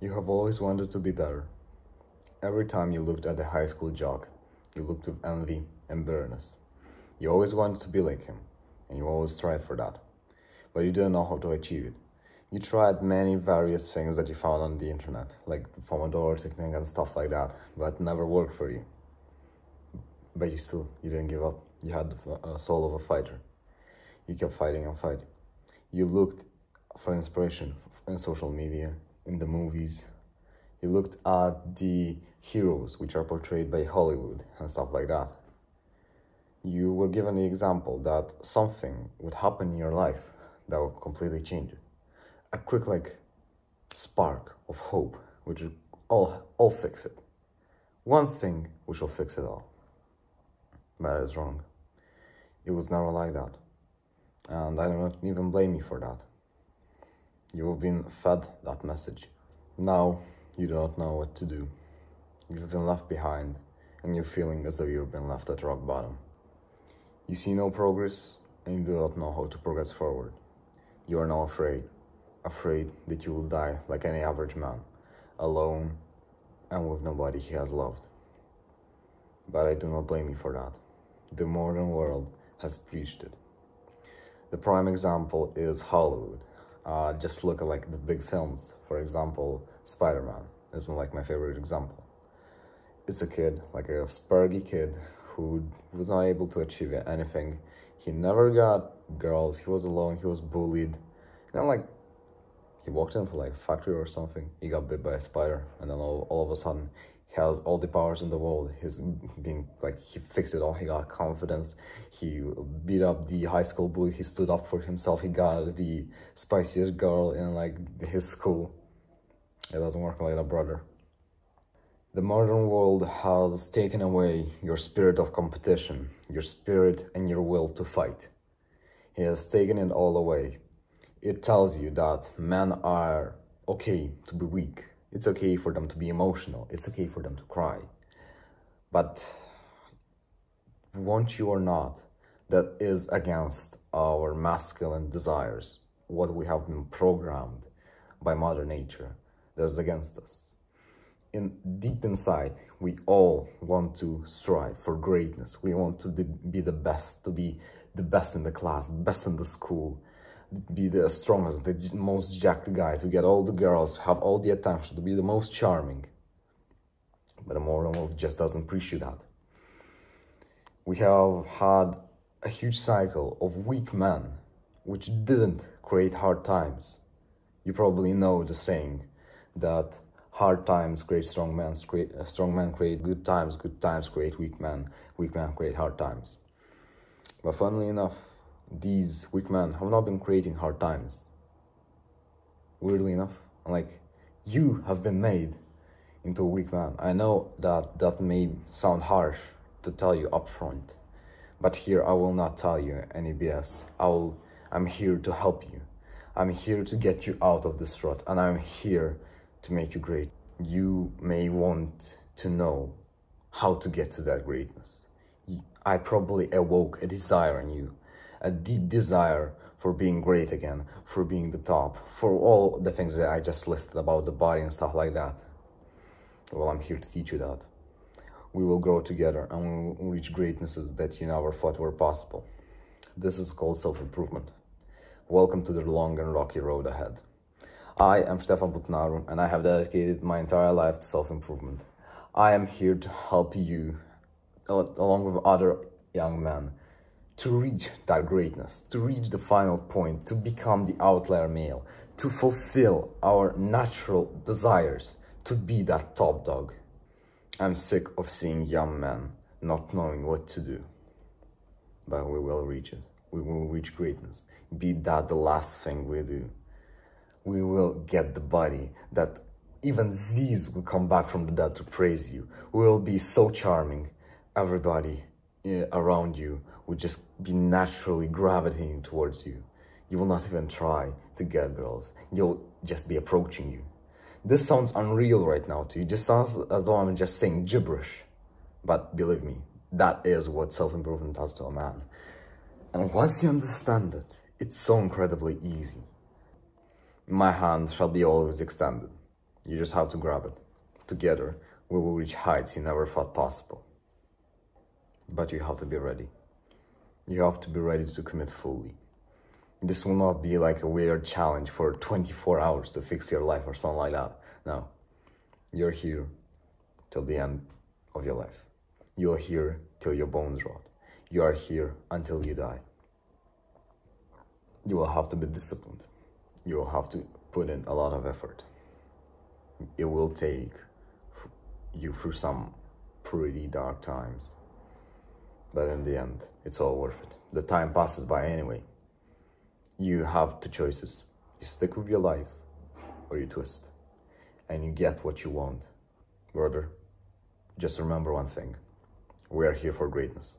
You have always wanted to be better. Every time you looked at the high school jock, you looked with envy and bitterness. You always wanted to be like him, and you always tried for that. But you didn't know how to achieve it. You tried many various things that you found on the internet, like the Pomodoro technique and stuff like that, but it never worked for you. But you didn't give up. You had the soul of a fighter. You kept fighting and fighting. You looked for inspiration in social media, in the movies. You looked at the heroes which are portrayed by Hollywood and stuff like that. You were given the example that something would happen in your life that would completely change it. A quick spark of hope which will all fix it. One thing which will fix it all. But that is wrong. It was never like that. And I don't even blame you for that. You've been fed that message. Now you don't know what to do. You've been left behind, and you're feeling as though you've been left at rock bottom. You see no progress, and you do not know how to progress forward. You are now afraid that you will die like any average man, alone and with nobody he has loved. But I do not blame you for that. The modern world has preached it. The prime example is Hollywood. Just look at the big films. For example, Spider-Man is my favorite example. It's a kid, a spurgy kid who was not able to achieve anything. He never got girls, he was alone, he was bullied. And he walked into a factory or something, he got bit by a spider, and then all of a sudden he has all the powers in the world. He's being he fixed it all. He got confidence. He beat up the high school bully. He stood up for himself. He got the spiciest girl in his school. It doesn't work like that, brother. The modern world has taken away your spirit of competition, your spirit and your will to fight. It has taken it all away. It tells you that men are okay to be weak. It's okay for them to be emotional. It's okay for them to cry. But want you or not, that is against our masculine desires. What we have been programmed by Mother Nature, that's against us. Deep inside, we all want to strive for greatness. We want to be the best, to be the best in the class, the best in the school, be the strongest, the most jacked guy, to get all the girls, have all the attention, to be the most charming. But the modern world just doesn't appreciate that. We have had a huge cycle of weak men, which didn't create hard times. You probably know the saying that hard times create strong men, strong men create good times create weak men create hard times. But funnily enough, these weak men have not been creating hard times. Weirdly enough, you have been made into a weak man. I know that may sound harsh to tell you up front, but here I will not tell you any BS. I'm here to help you. I'm here to get you out of this rut, and I'm here to make you great. You may want to know how to get to that greatness. I probably awoke a desire in you, a deep desire for being great again, for being the top, for all the things that I just listed about the body and stuff like that. Well, I'm here to teach you that. We will grow together and we will reach greatnesses that you never thought were possible. This is called self-improvement. Welcome to the long and rocky road ahead. I am Stefan and I have dedicated my entire life to self-improvement. I am here to help you, along with other young men, to reach that greatness, to reach the final point, to become the outlier male, to fulfill our natural desires, to be that top dog. I'm sick of seeing young men not knowing what to do. But we will reach it. We will reach greatness. Be that the last thing we do. We will get the body that even Z's will come back from the dead to praise you. We will be so charming. Everybody around you will just be naturally gravitating towards you. You will not even try to get girls. You'll just be approaching you. This sounds unreal right now to you. It just sounds as though I'm just saying gibberish. But believe me, that is what self-improvement does to a man. And once you understand it, it's so incredibly easy. My hand shall be always extended. You just have to grab it. Together, we will reach heights you never thought possible. But you have to be ready. You have to be ready to commit fully. This will not be like a weird challenge for 24 hours to fix your life or something like that. No. You're here till the end of your life. You're here till your bones rot. You are here until you die. You will have to be disciplined. You will have to put in a lot of effort. It will take you through some pretty dark times. But in the end, it's all worth it. The time passes by anyway. You have two choices. You stick with your life or you twist. And you get what you want. Brother, just remember one thing. We are here for greatness.